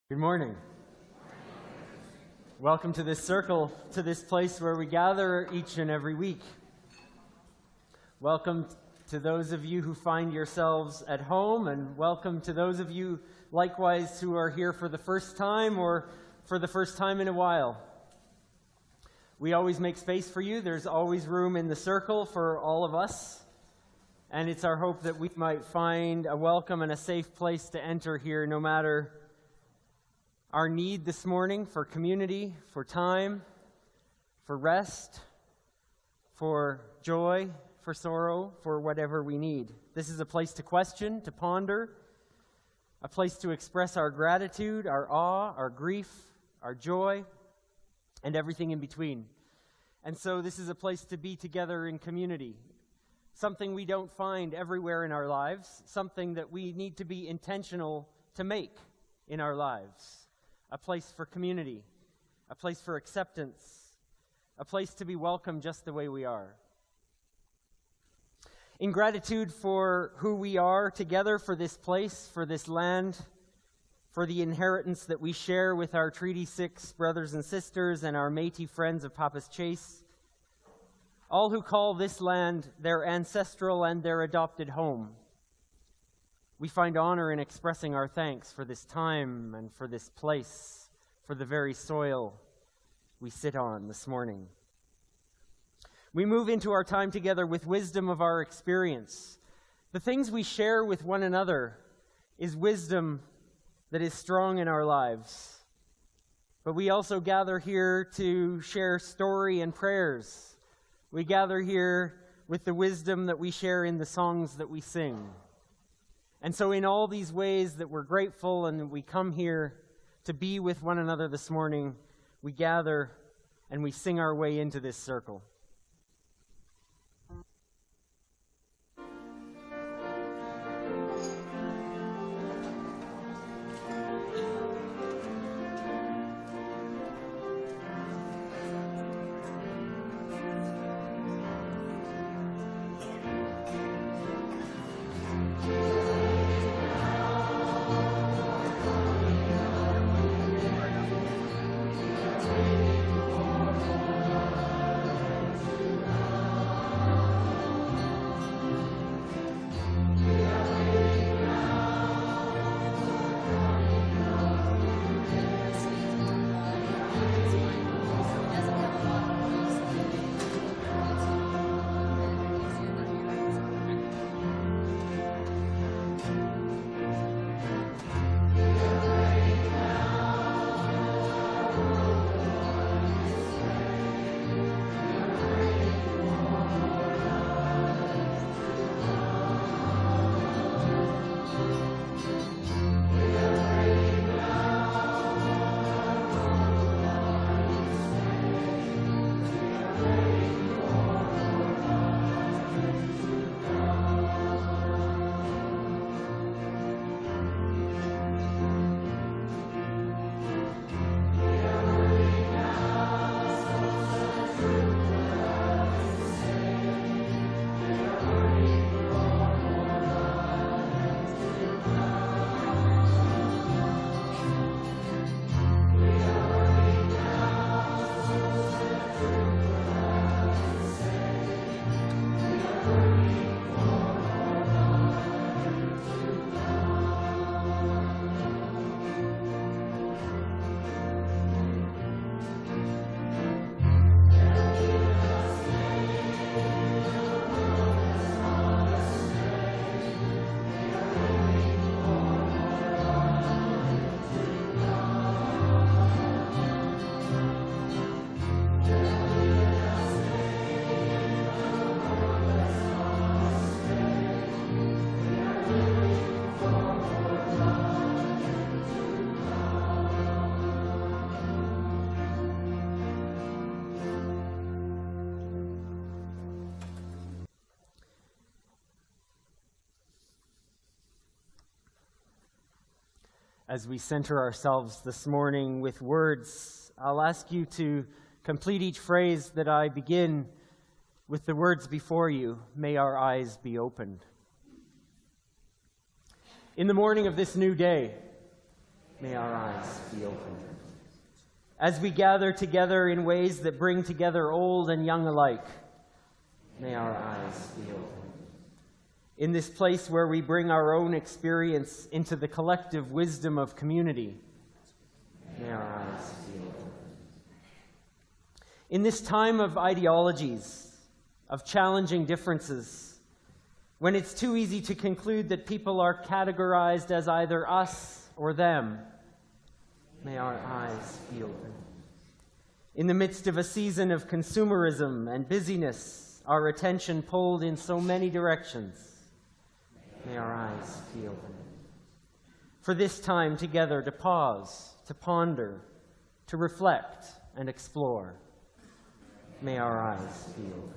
Good morning. Welcome to this circle, to this place where we gather each and every week. Welcome to those of you who find yourselves at home, and welcome to those of you likewise who are here for the first time or for the first time in a while. We always make space for you. There's always room in the circle for all of us, and it's our hope that we might find a welcome and a safe place to enter here, no matter our need this morning for community, for time, for rest, for joy, for sorrow, for whatever we need. This is a place to question, to ponder, a place to express our gratitude, our awe, our grief, our joy, and everything in between. And so this is a place to be together in community, something we don't find everywhere in our lives, something that we need to be intentional to make in our lives. A place for community, a place for acceptance, a place to be welcome just the way we are. In gratitude for who we are together, for this place, for this land, for the inheritance that we share with our Treaty 6 brothers and sisters and our Métis friends of Papas Chase, all who call this land their ancestral and their adopted home, we find honor in expressing our thanks for this time and for this place, for the very soil we sit on this morning. We move into our time together with wisdom of our experience. The things we share with one another is wisdom that is strong in our lives. But we also gather here to share story and prayers. We gather here with the wisdom that we share in the songs that we sing. And so in all these ways that we're grateful and we come here to be with one another this morning, we gather and we sing our way into this circle. As we center ourselves this morning with words, I'll ask you to complete each phrase that I begin with the words before you, may our eyes be opened. In the morning of this new day, May our eyes be opened. As we gather together in ways that bring together old and young alike, may our eyes be opened. In this place where we bring our own experience into the collective wisdom of community, may our eyes be opened. In this time of ideologies, of challenging differences, when it's too easy to conclude that people are categorized as either us or them, may our eyes be open. In the midst of a season of consumerism and busyness, our attention pulled in so many directions, may our eyes be open. For this time together to pause, to ponder, to reflect and explore, may our eyes be open.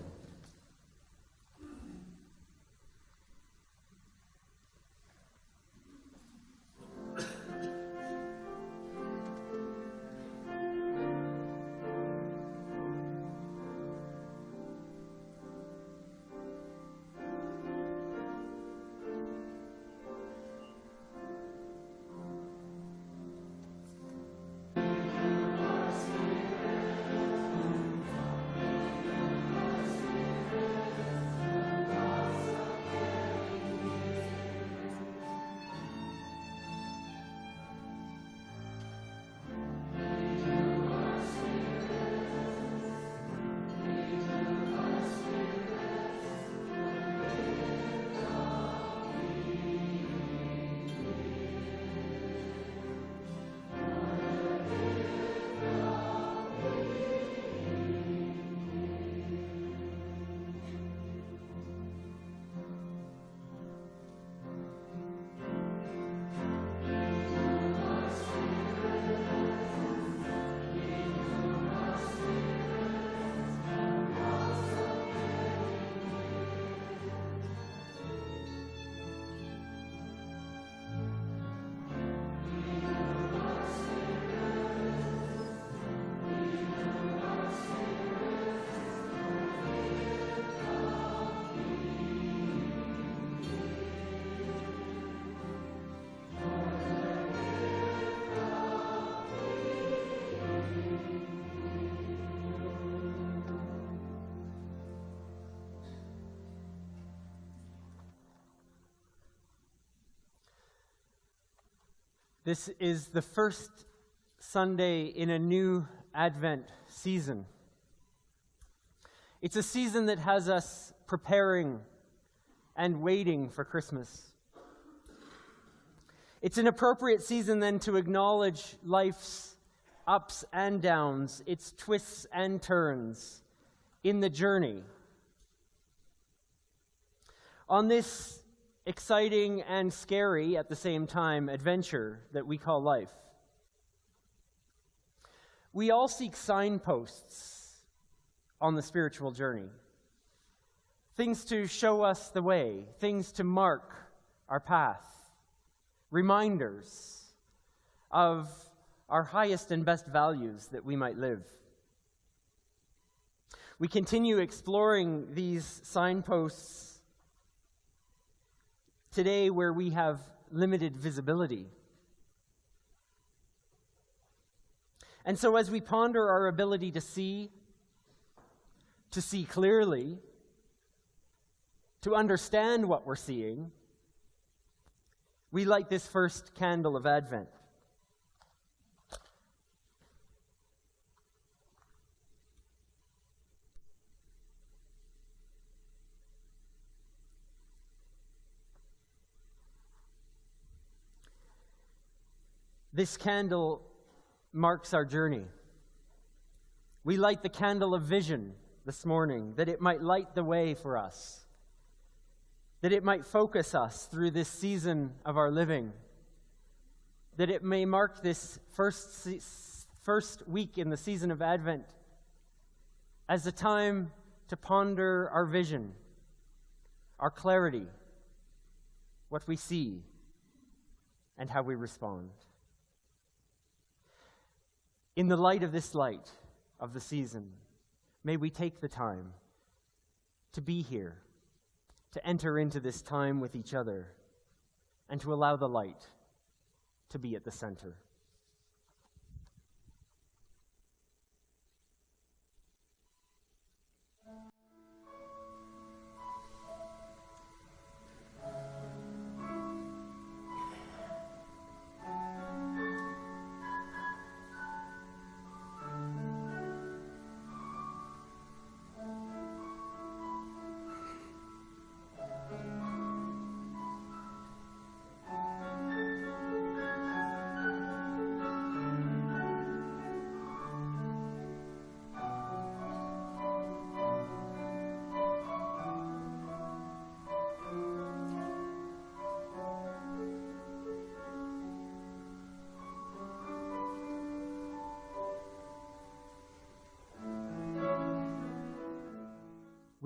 This is the first Sunday in a new Advent season. It's a season that has us preparing and waiting for Christmas. It's an appropriate season then to acknowledge life's ups and downs, its twists and turns in the journey. On this exciting and scary at the same time adventure that we call life, we all seek signposts on the spiritual journey. Things to show us the way, things to mark our path, reminders of our highest and best values that we might live. We continue exploring these signposts today where we have limited visibility. And so as we ponder our ability to see clearly, to understand what we're seeing, we light this first candle of Advent. This candle marks our journey. We light the candle of vision this morning, that it might light the way for us, that it might focus us through this season of our living, that it may mark this first week in the season of Advent as a time to ponder our vision, our clarity, what we see, and how we respond. In the light of this light of the season, may we take the time to be here, to enter into this time with each other, and to allow the light to be at the center.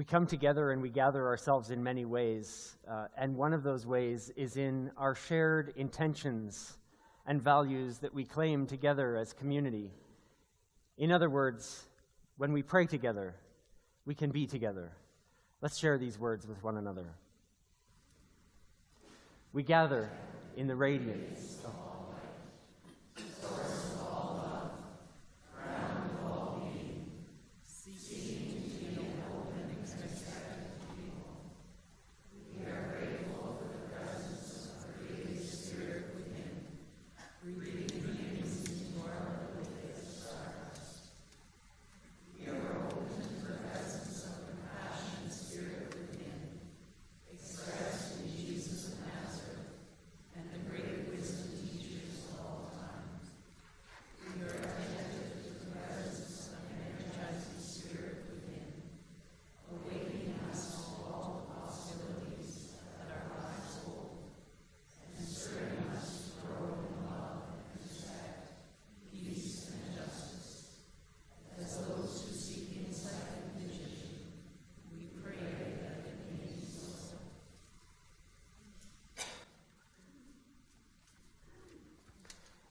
We come together and we gather ourselves in many ways, and one of those ways is in our shared intentions and values that we claim together as community. In other words, when we pray together, we can be together. Let's share these words with one another. We gather in the radiance of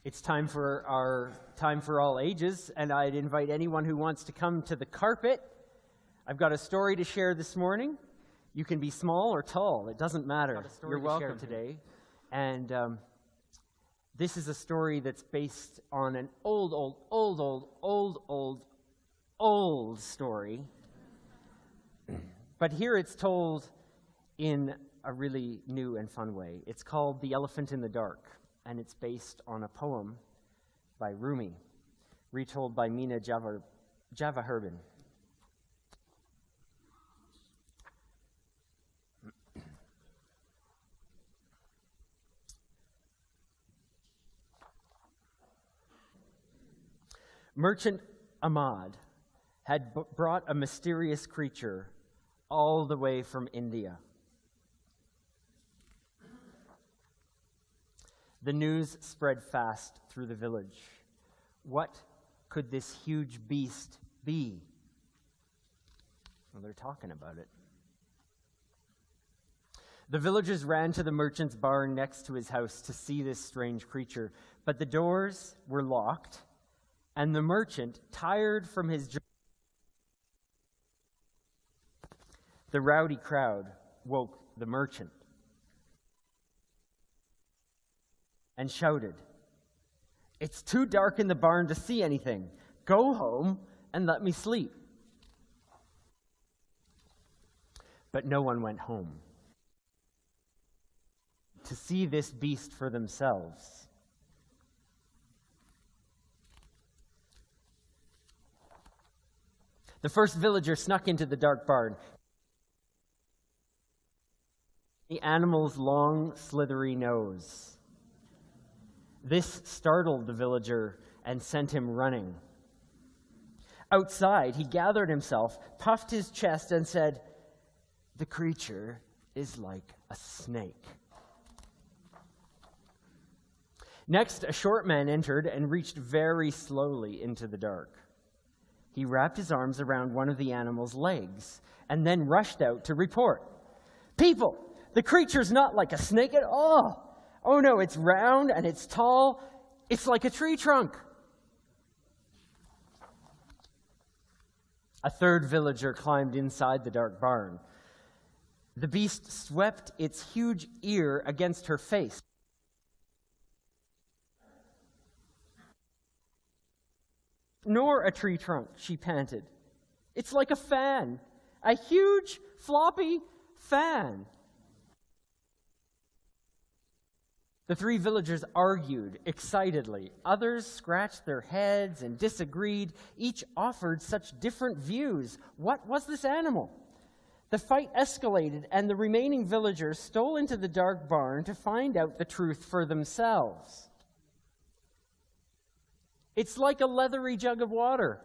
It's time for our Time for All Ages, and I'd invite anyone who wants to come to the carpet. I've got a story to share this morning. You can be small or tall, it doesn't matter. You're welcome today. And this is a story that's based on an old story. But here it's told in a really new and fun way. It's called The Elephant in the Dark, and it's based on a poem by Rumi, retold by Mina Javaherban. Merchant Ahmad had brought a mysterious creature all the way from India. The news spread fast through the village. What could this huge beast be? Well, they're talking about it. The villagers ran to the merchant's barn next to his house to see this strange creature, but the doors were locked, and the merchant, tired from his journey, the rowdy crowd woke the merchant and shouted, "It's too dark in the barn to see anything. Go home and let me sleep." But no one went home to see this beast for themselves. The first villager snuck into the dark barn. The animal's long, slithery nose. This startled the villager and sent him running. Outside, he gathered himself, puffed his chest, and said, "The creature is like a snake." Next, a short man entered and reached very slowly into the dark. He wrapped his arms around one of the animal's legs and then rushed out to report, "People, the creature's not like a snake at all. Oh no, it's round and it's tall. It's like a tree trunk." A third villager climbed inside the dark barn. The beast swept its huge ear against her face. "Nor a tree trunk," she panted. "It's like a fan, a huge, floppy fan." The three villagers argued excitedly. Others scratched their heads and disagreed. Each offered such different views. What was this animal? The fight escalated, and the remaining villagers stole into the dark barn to find out the truth for themselves. "It's like a leathery jug of water.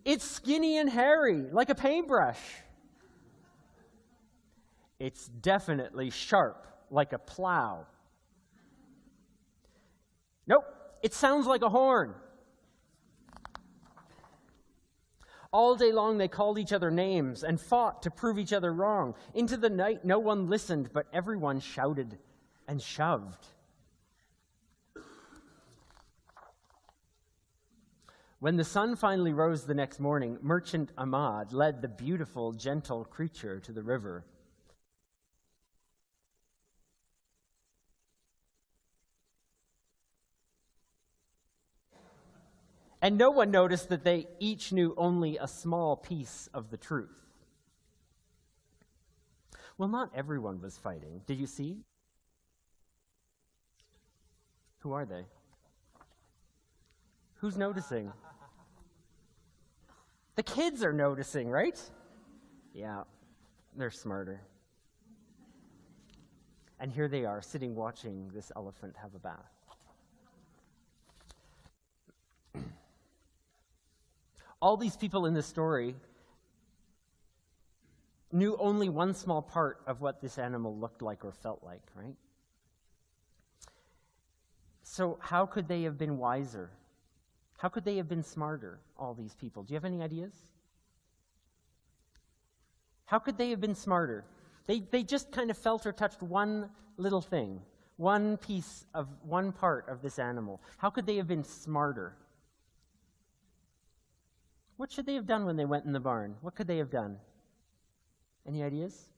It's skinny and hairy, like a paintbrush. It's definitely sharp, like a plow. Nope, it sounds like a horn. All day long they called each other names and fought to prove each other wrong. Into the night no one listened, but everyone shouted and shoved. When the sun finally rose the next morning, Merchant Ahmad led the beautiful, gentle creature to the river. And no one noticed that they each knew only a small piece of the truth. Well, not everyone was fighting. Did you see? Who are they? Who's noticing? The kids are noticing, right? Yeah, they're smarter. And here they are, sitting watching this elephant have a bath. All these people in this story knew only one small part of what this animal looked like or felt like, right? So how could they have been wiser? How could they have been smarter, all these people? Do you have any ideas? How could they have been smarter? They just kind of felt or touched one little thing, one piece of one part of this animal. How could they have been smarter? What should they have done when they went in the barn? What could they have done? Any ideas?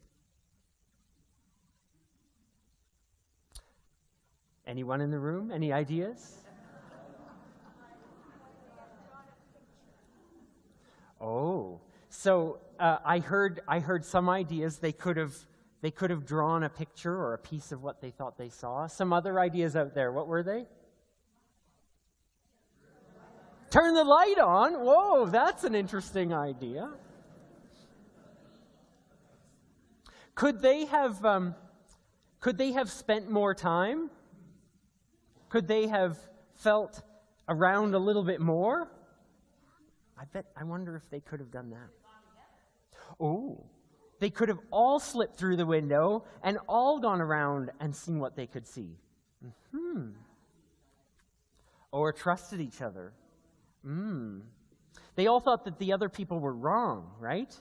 Anyone in the room? Any ideas? Oh, so I heard some ideas. They could have drawn a picture or a piece of what they thought they saw. Some other ideas out there. What were they? Turn the light on. Whoa, that's an interesting idea. Could they have spent more time? Could they have felt around a little bit more? I wonder if they could have done that. Oh, they could have all slipped through the window and all gone around and seen what they could see. Or trusted each other. They all thought that the other people were wrong, right?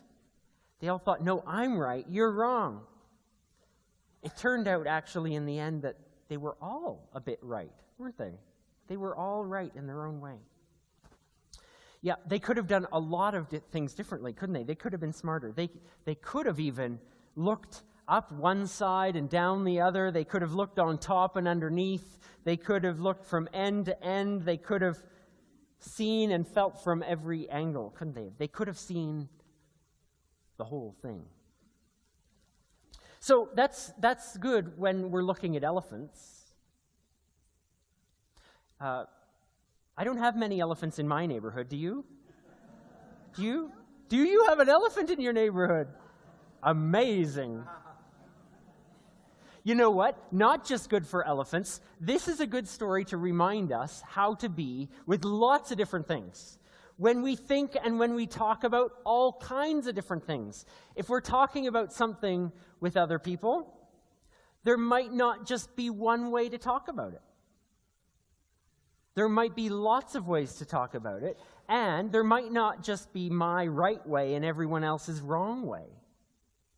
They all thought, no, I'm right, you're wrong. It turned out actually in the end that they were all a bit right, weren't they? They were all right in their own way. Yeah, they could have done a lot of things differently, couldn't they? They could have been smarter. They could have even looked up one side and down the other. They could have looked on top and underneath. They could have looked from end to end. They could have seen and felt from every angle, couldn't they? They could have seen the whole thing. So that's good when we're looking at elephants. I don't have many elephants in my neighborhood. Do you? Do you? Do you have an elephant in your neighborhood? Amazing. You know what? Not just good for elephants. This is a good story to remind us how to be with lots of different things. When we think and when we talk about all kinds of different things. If we're talking about something with other people, there might not just be one way to talk about it. There might be lots of ways to talk about it, and there might not just be my right way and everyone else's wrong way.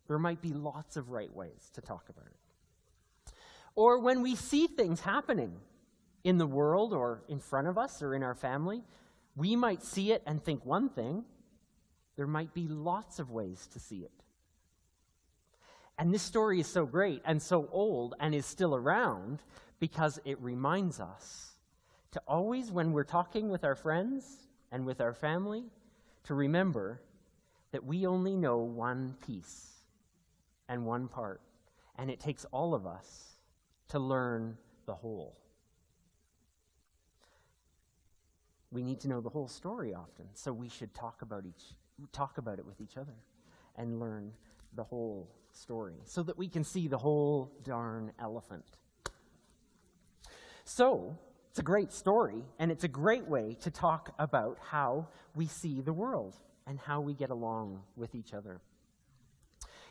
There might be lots of right ways to talk about it. Or when we see things happening in the world or in front of us or in our family, we might see it and think one thing. There might be lots of ways to see it. And this story is so great and so old and is still around because it reminds us to always, when we're talking with our friends and with our family, to remember that we only know one piece and one part, and it takes all of us to learn the whole. We need to know the whole story often, so we should talk about it with each other and learn the whole story so that we can see the whole darn elephant. So, it's a great story, and it's a great way to talk about how we see the world and how we get along with each other.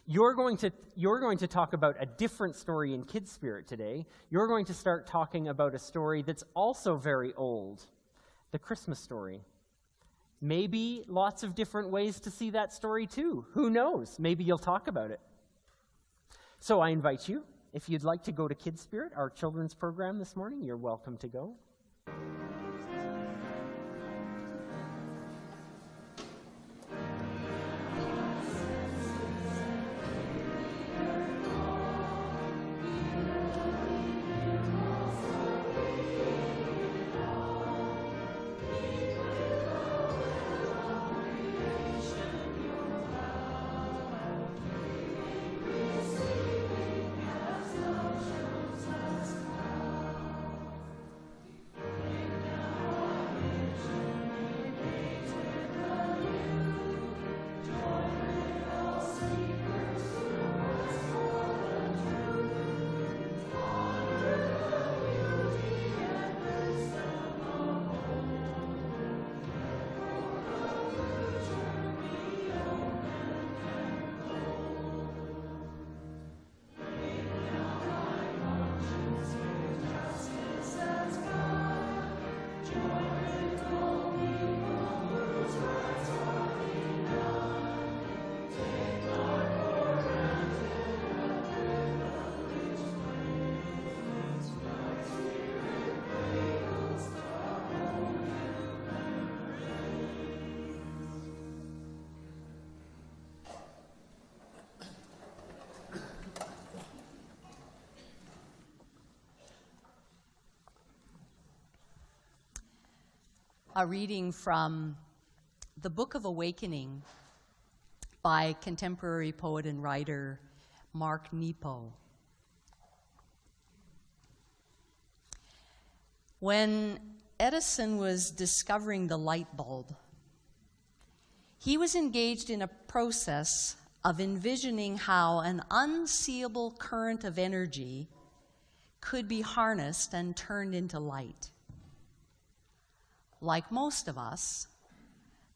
You're going to talk about a different story in Kids Spirit today. You're going to start talking about a story that's also very old, the Christmas story. Maybe lots of different ways to see that story too. Who knows? Maybe you'll talk about it. So I invite you, if you'd like to go to Kids Spirit, our children's program this morning, you're welcome to go. A reading from the Book of Awakening by contemporary poet and writer Mark Nepo. When Edison was discovering the light bulb, he was engaged in a process of envisioning how an unseeable current of energy could be harnessed and turned into light. Like most of us,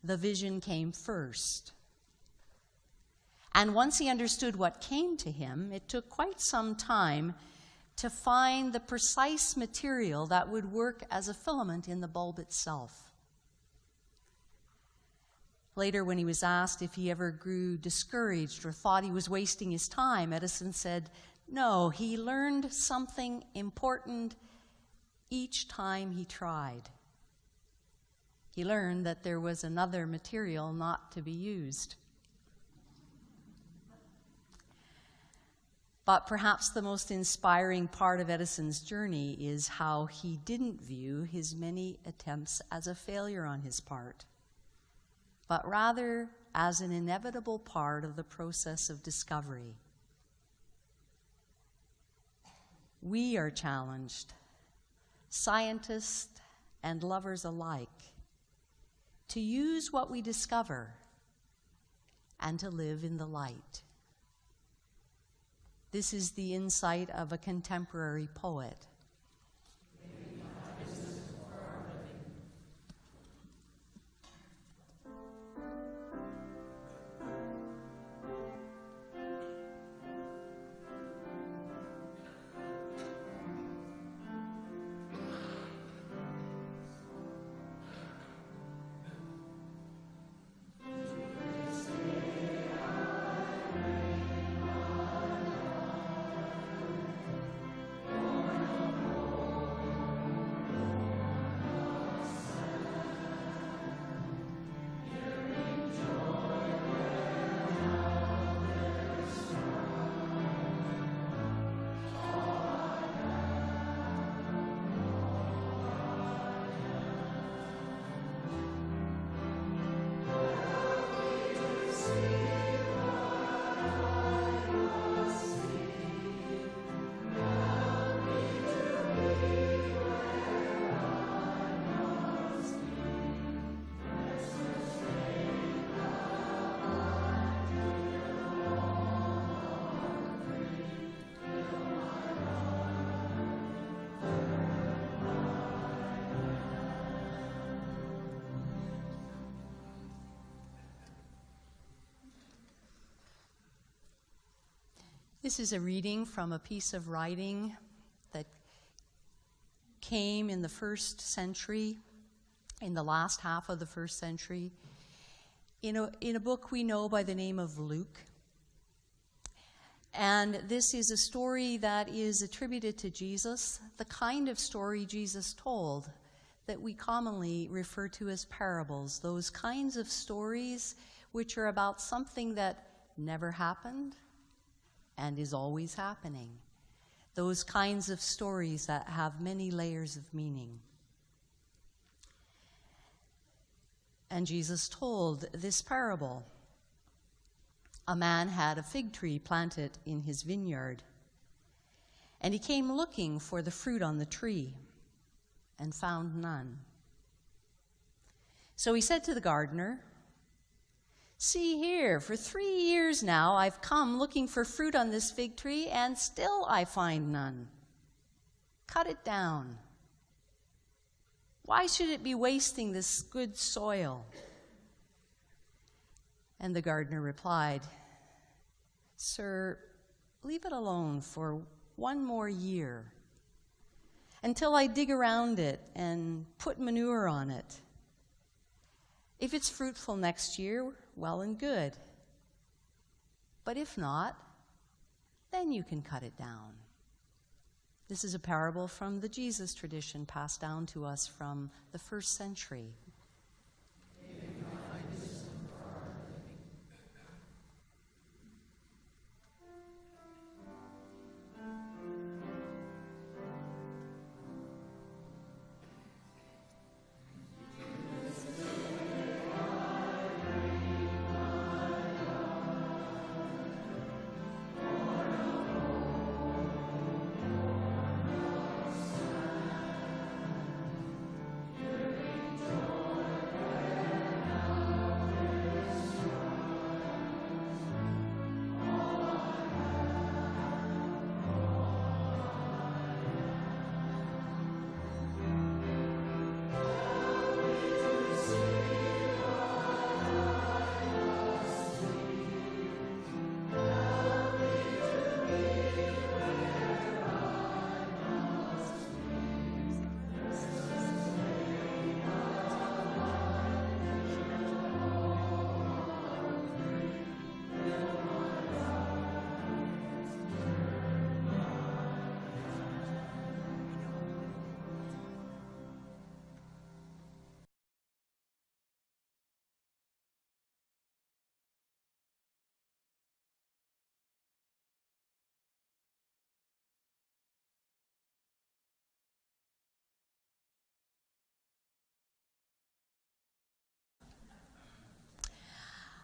the vision came first. And once he understood what came to him, it took quite some time to find the precise material that would work as a filament in the bulb itself. Later, when he was asked if he ever grew discouraged or thought he was wasting his time, Edison said, no, he learned something important each time he tried. He learned that there was another material not to be used. But perhaps the most inspiring part of Edison's journey is how he didn't view his many attempts as a failure on his part, but rather as an inevitable part of the process of discovery. We are challenged, scientists and lovers alike, to use what we discover and to live in the light. This is the insight of a contemporary poet. This is a reading from a piece of writing that came in the 1st century in the last half of the first century, in a book we know by the name of Luke. And this is a story that is attributed to Jesus, the kind of story Jesus told that we commonly refer to as parables, those kinds of stories which are about something that never happened and is always happening. Those kinds of stories that have many layers of meaning. And Jesus told this parable. A man had a fig tree planted in his vineyard, and he came looking for the fruit on the tree and found none. So he said to the gardener, "See here, for 3 years now I've come looking for fruit on this fig tree, and still I find none. Cut it down. Why should it be wasting this good soil?" And the gardener replied, "Sir, leave it alone for 1 more year, until I dig around it and put manure on it. If it's fruitful next year, well and good. But if not, then you can cut it down." This is a parable from the Jesus tradition passed down to us from the first century.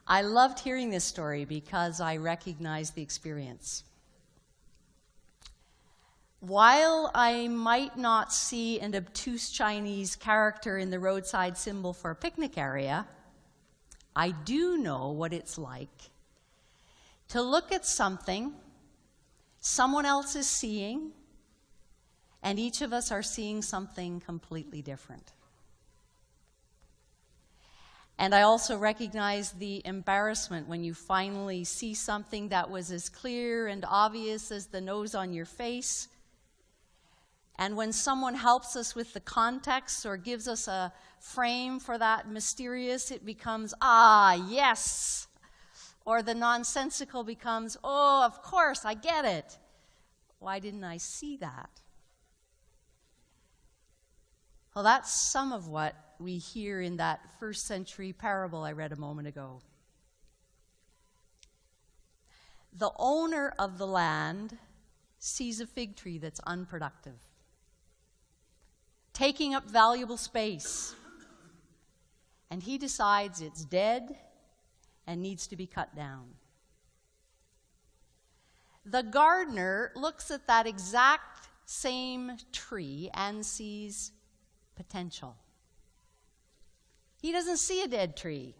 I loved hearing this story because I recognized the experience. While I might not see an obtuse Chinese character in the roadside symbol for a picnic area, I do know what it's like to look at something someone else is seeing, and each of us are seeing something completely different. And I also recognize the embarrassment when you finally see something that was as clear and obvious as the nose on your face. And when someone helps us with the context or gives us a frame for that mysterious, it becomes, "Ah, yes." Or the nonsensical becomes, "Oh, of course, I get it. Why didn't I see that?" Well, that's some of what we hear in that first century parable I read a moment ago. The owner of the land sees a fig tree that's unproductive, taking up valuable space, and he decides it's dead and needs to be cut down. The gardener looks at that exact same tree and sees potential. He doesn't see a dead tree.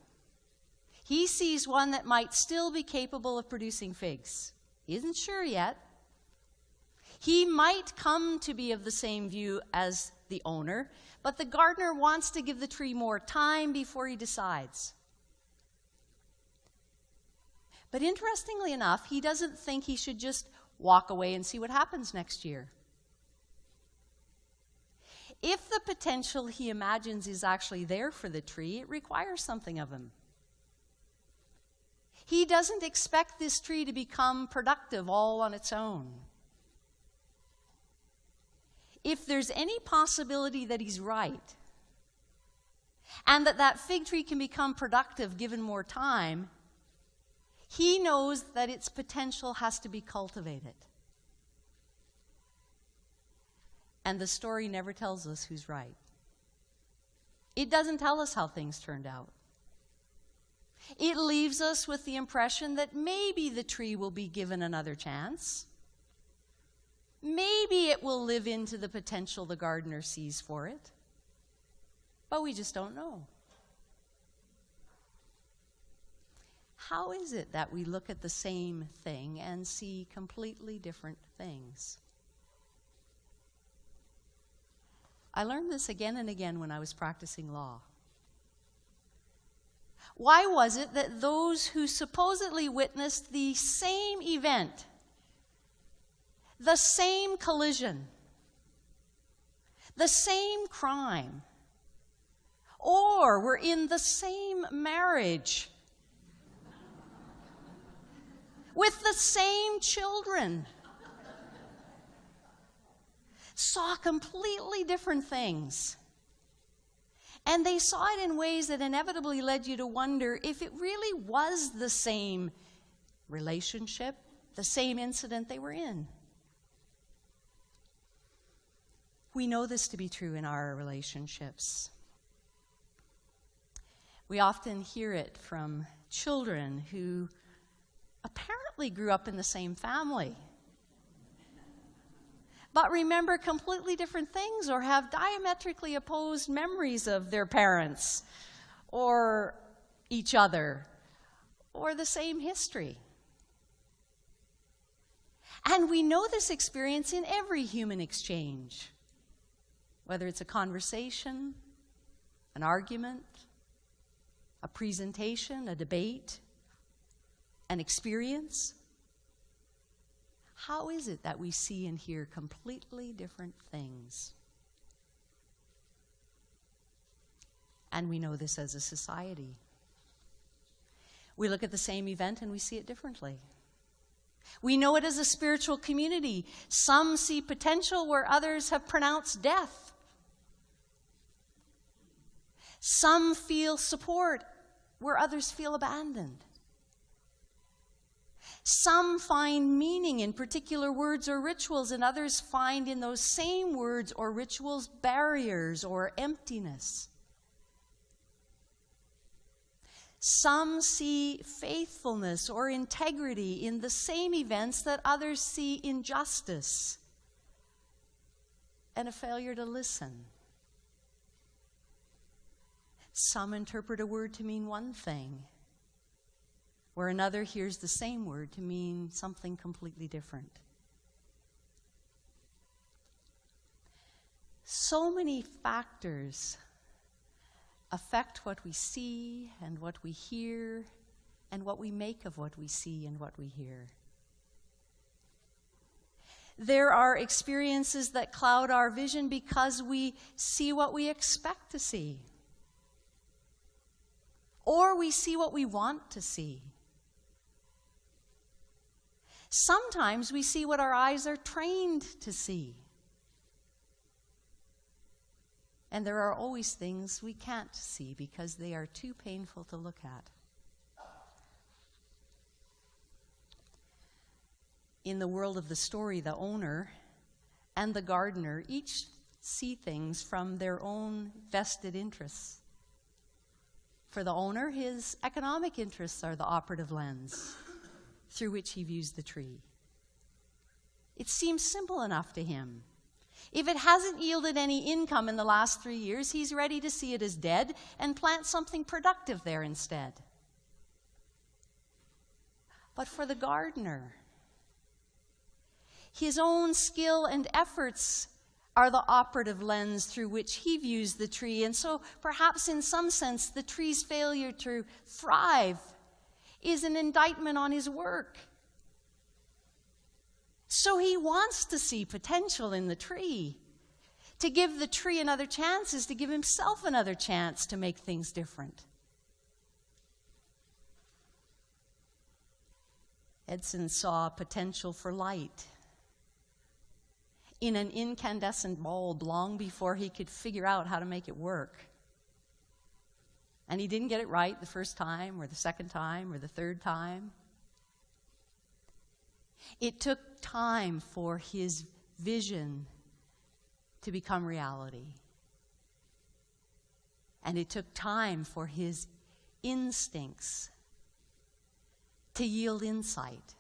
He sees one that might still be capable of producing figs. He isn't sure yet. He might come to be of the same view as the owner, but the gardener wants to give the tree more time before he decides. But interestingly enough, he doesn't think he should just walk away and see what happens next year. If the potential he imagines is actually there for the tree, it requires something of him. He doesn't expect this tree to become productive all on its own. If there's any possibility that he's right, and that fig tree can become productive given more time, he knows that its potential has to be cultivated. And the story never tells us who's right. It doesn't tell us how things turned out. It leaves us with the impression that maybe the tree will be given another chance. Maybe it will live into the potential the gardener sees for it. But we just don't know. How is it that we look at the same thing and see completely different things? I learned this again and again when I was practicing law. Why was it that those who supposedly witnessed the same event, the same collision, the same crime, or were in the same marriage, with the same children, saw completely different things? And they saw it in ways that inevitably led you to wonder if it really was the same relationship, the same incident they were in. We know this to be true in our relationships. We often hear it from children who apparently grew up in the same family, but remember completely different things or have diametrically opposed memories of their parents or each other or the same history. And we know this experience in every human exchange, whether it's a conversation, an argument, a presentation, a debate, an experience. How is it that we see and hear completely different things? And we know this as a society. We look at the same event and we see it differently. We know it as a spiritual community. Some see potential where others have pronounced death. Some feel support where others feel abandoned. Some find meaning in particular words or rituals, and others find in those same words or rituals barriers or emptiness. Some see faithfulness or integrity in the same events that others see injustice and a failure to listen. Some interpret a word to mean one thing, where another hears the same word to mean something completely different. So many factors affect what we see and what we hear and what we make of what we see and what we hear. There are experiences that cloud our vision because we see what we expect to see, or we see what we want to see. Sometimes we see what our eyes are trained to see. And there are always things we can't see because they are too painful to look at. In the world of the story, the owner and the gardener each see things from their own vested interests. For the owner, his economic interests are the operative lens through which he views the tree. It seems simple enough to him. If it hasn't yielded any income in the last 3 years, he's ready to see it as dead and plant something productive there instead. But for the gardener, his own skill and efforts are the operative lens through which he views the tree. And so perhaps in some sense, the tree's failure to thrive is an indictment on his work. So he wants to see potential in the tree, To give the tree another chance is to give himself another chance to make things different. Edison saw potential for light in an incandescent bulb long before he could figure out how to make it work. And he didn't get it right the first time, or the second time, or the third time. It took time for his vision to become reality. And it took time for his instincts to yield insight.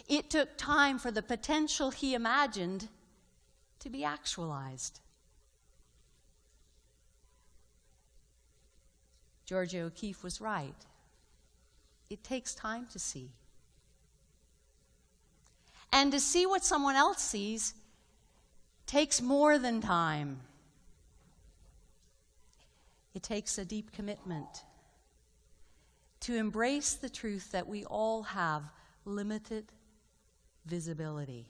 It took time for the potential he imagined to be actualized. Georgia O'Keeffe was right. It takes time to see. And to see what someone else sees takes more than time. It takes a deep commitment to embrace the truth that we all have limited visibility.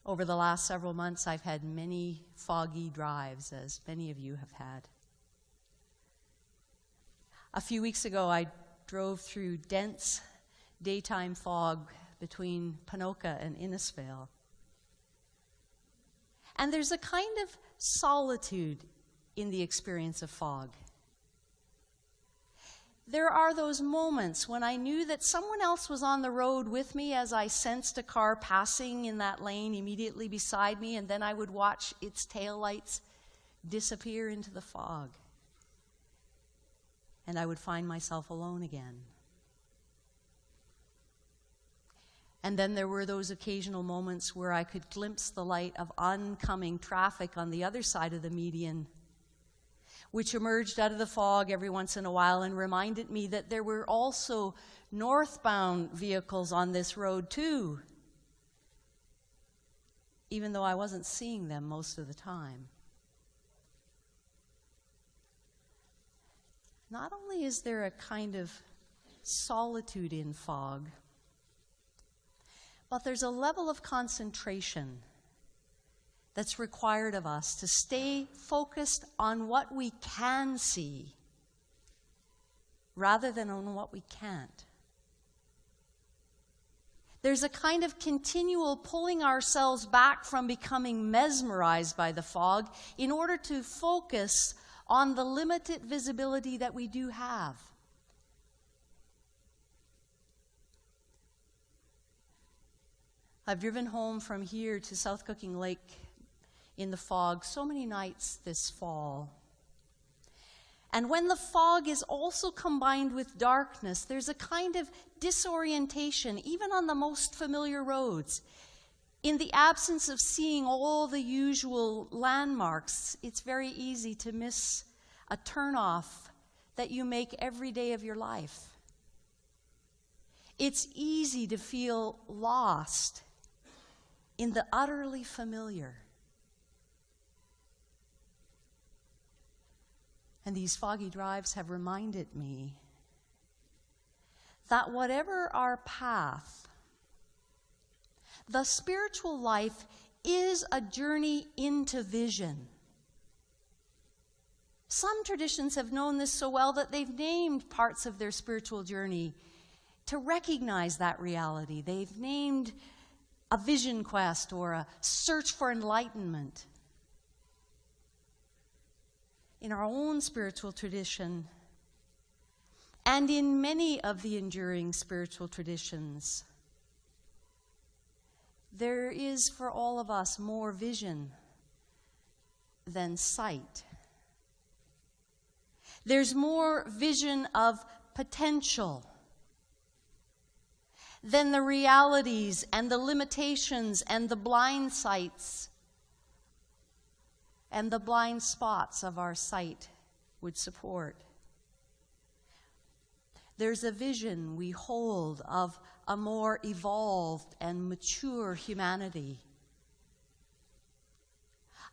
Over the last several months, I've had many foggy drives, as many of you have had. A few weeks ago, I drove through dense daytime fog between Ponoka and Innisfail. And there's a kind of solitude in the experience of fog. There are those moments when I knew that someone else was on the road with me as I sensed a car passing in that lane immediately beside me, and then I would watch its taillights disappear into the fog. And I would find myself alone again. And then there were those occasional moments where I could glimpse the light of oncoming traffic on the other side of the median, which emerged out of the fog every once in a while and reminded me that there were also northbound vehicles on this road too, even though I wasn't seeing them most of the time. Not only is there a kind of solitude in fog, but there's a level of concentration that's required of us to stay focused on what we can see rather than on what we can't. There's a kind of continual pulling ourselves back from becoming mesmerized by the fog in order to focus on the limited visibility that we do have. I've driven home from here to South Cooking Lake in the fog so many nights this fall. And when the fog is also combined with darkness, there's a kind of disorientation, even on the most familiar roads. In the absence of seeing all the usual landmarks, it's very easy to miss a turnoff that you make every day of your life. It's easy to feel lost in the utterly familiar. And these foggy drives have reminded me that whatever our path, the spiritual life is a journey into vision. Some traditions have known this so well that they've named parts of their spiritual journey to recognize that reality. They've named a vision quest or a search for enlightenment. In our own spiritual tradition, and in many of the enduring spiritual traditions, there is for all of us more vision than sight. There's more vision of potential than the realities and the limitations and the blind sights and the blind spots of our sight would support. There's a vision we hold of a more evolved and mature humanity.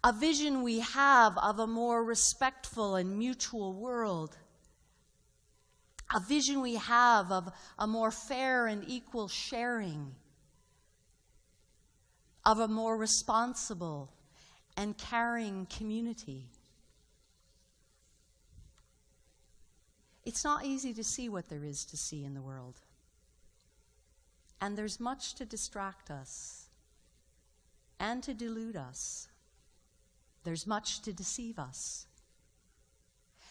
A vision we have of a more respectful and mutual world. A vision we have of a more fair and equal sharing. of a more responsible and caring community. It's not easy to see what there is to see in the world. And there's much to distract us and to delude us. There's much to deceive us.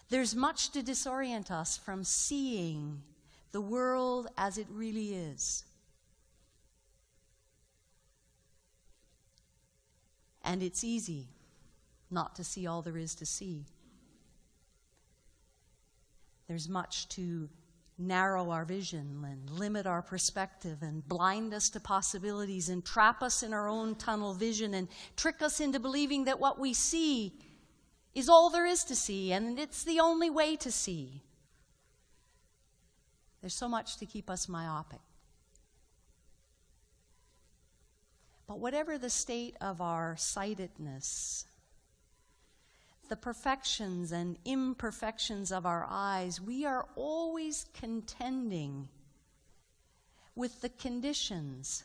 There's much to disorient us from seeing the world as it really is. And it's easy not to see all there is to see. There's much to narrow our vision and limit our perspective and blind us to possibilities and trap us in our own tunnel vision and trick us into believing that what we see is all there is to see and it's the only way to see. There's so much to keep us myopic. But whatever the state of our sightedness, the perfections and imperfections of our eyes, we are always contending with the conditions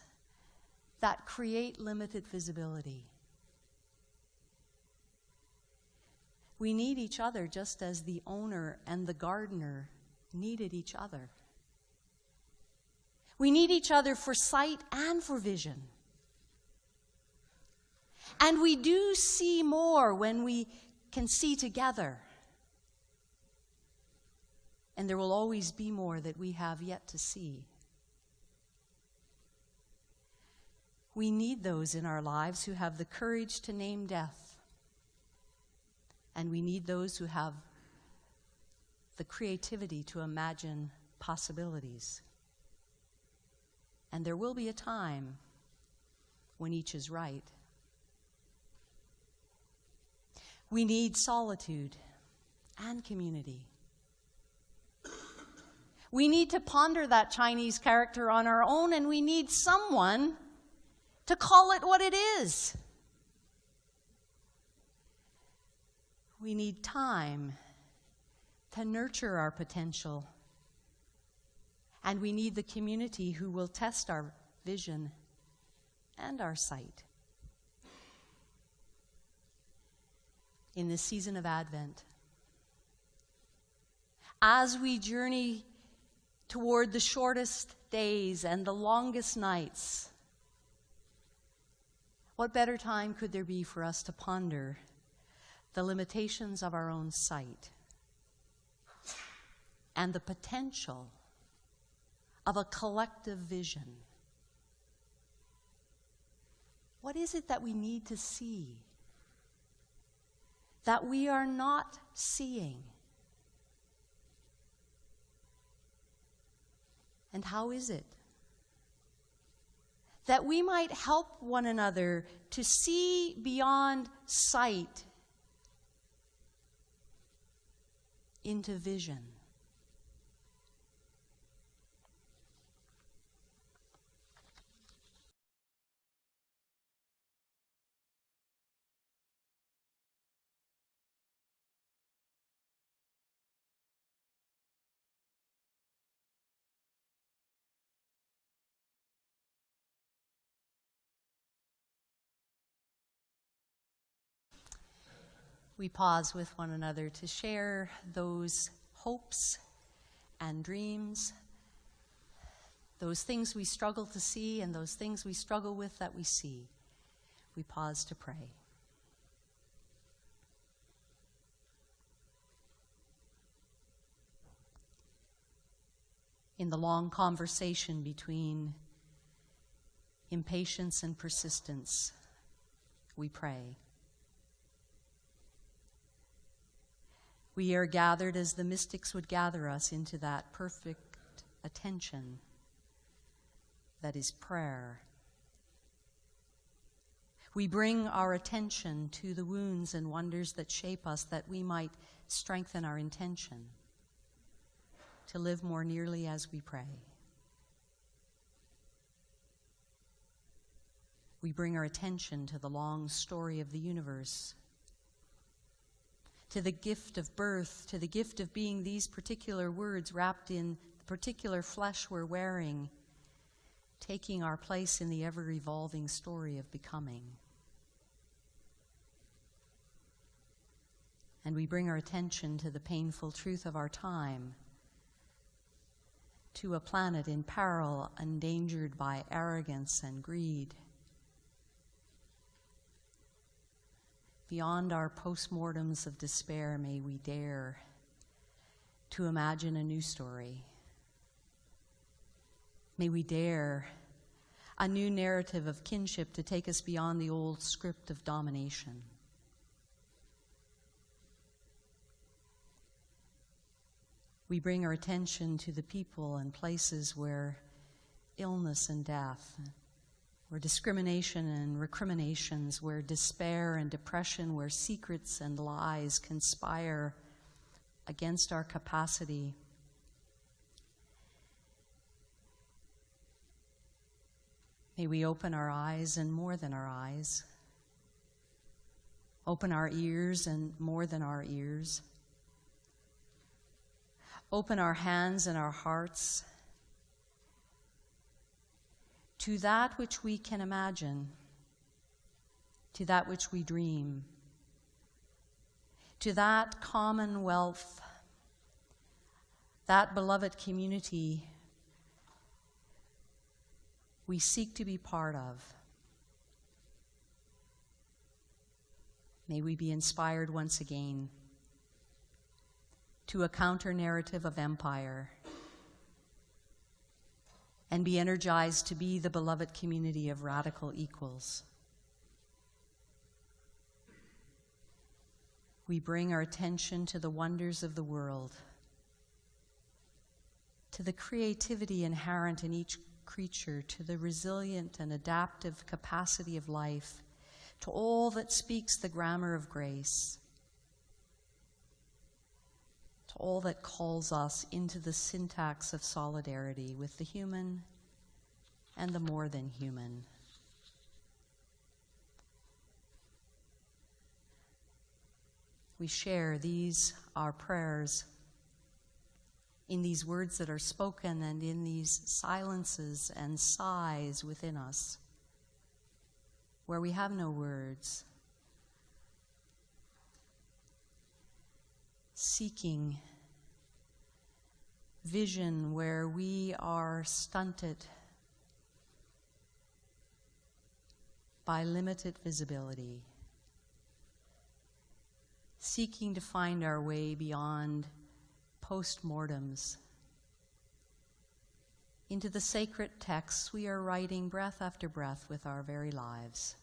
that create limited visibility. We need each other just as the owner and the gardener needed each other. We need each other for sight and for vision. And we do see more when we can see together. And there will always be more that we have yet to see. We need those in our lives who have the courage to name death. And we need those who have the creativity to imagine possibilities. And there will be a time when each is right. We need solitude and community. We need to ponder that Chinese character on our own, and we need someone to call it what it is. We need time to nurture our potential, and we need the community who will test our vision and our sight. In this season of Advent, as we journey toward the shortest days and the longest nights, what better time could there be for us to ponder the limitations of our own sight and the potential of a collective vision? What is it that we need to see that we are not seeing? And how is it that we might help one another to see beyond sight into vision? We pause with one another to share those hopes and dreams, those things we struggle to see and those things we struggle with that we see. We pause to pray. In the long conversation between impatience and persistence, we pray. We are gathered as the mystics would gather us into that perfect attention that is prayer. We bring our attention to the wounds and wonders that shape us, that we might strengthen our intention to live more nearly as we pray. We bring our attention to the long story of the universe, to the gift of birth, to the gift of being these particular words wrapped in the particular flesh we're wearing, taking our place in the ever-evolving story of becoming. And we bring our attention to the painful truth of our time, to a planet in peril, endangered by arrogance and greed. Beyond our postmortems of despair, may we dare to imagine a new story. May we dare a new narrative of kinship to take us beyond the old script of domination. We bring our attention to the people and places where illness and death, where discrimination and recriminations, where despair and depression, where secrets and lies conspire against our capacity. May we open our eyes and more than our eyes, open our ears and more than our ears, open our hands and our hearts to that which we can imagine, to that which we dream, to that commonwealth, that beloved community we seek to be part of. May we be inspired once again to a counter-narrative of empire and be energized to be the beloved community of radical equals. We bring our attention to the wonders of the world, to the creativity inherent in each creature, to the resilient and adaptive capacity of life, to all that speaks the grammar of grace, to all that calls us into the syntax of solidarity with the human and the more than human. We share these, our prayers, in these words that are spoken and in these silences and sighs within us, where we have no words, seeking vision where we are stunted by limited visibility, seeking to find our way beyond postmortems into the sacred texts we are writing breath after breath with our very lives.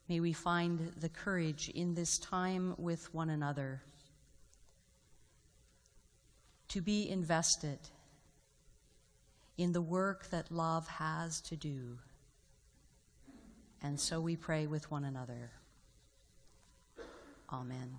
May we find the courage in this time with one another to be invested in the work that love has to do. And so we pray with one another. Amen.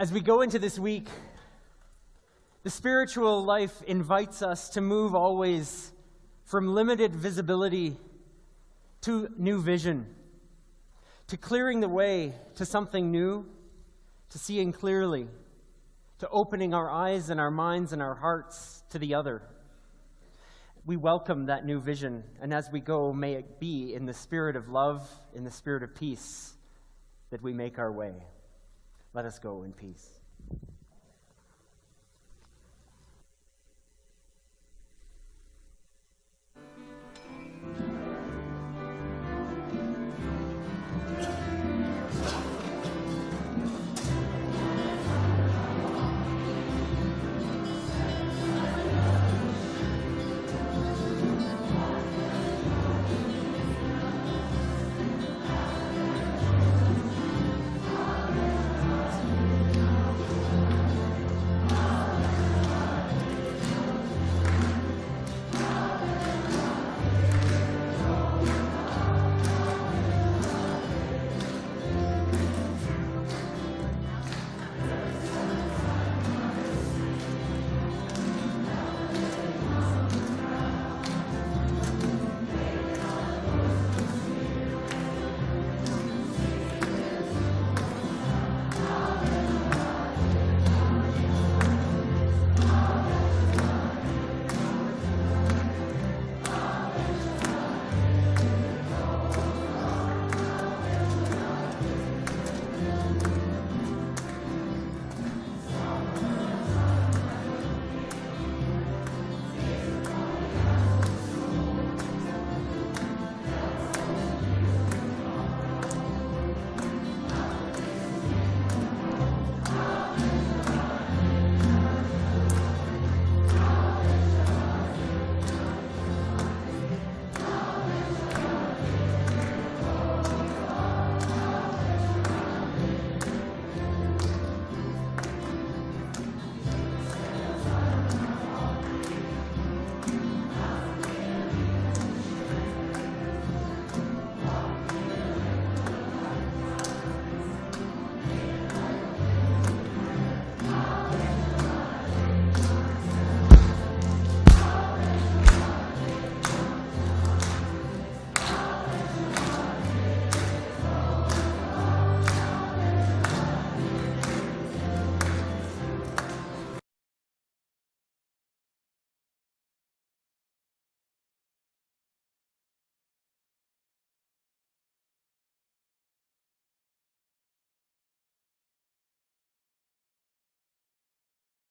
As we go into this week, the spiritual life invites us to move always from limited visibility to new vision, to clearing the way to something new, to seeing clearly, to opening our eyes and our minds and our hearts to the other. We welcome that new vision, and as we go, may it be in the spirit of love, in the spirit of peace, that we make our way. Let us go in peace.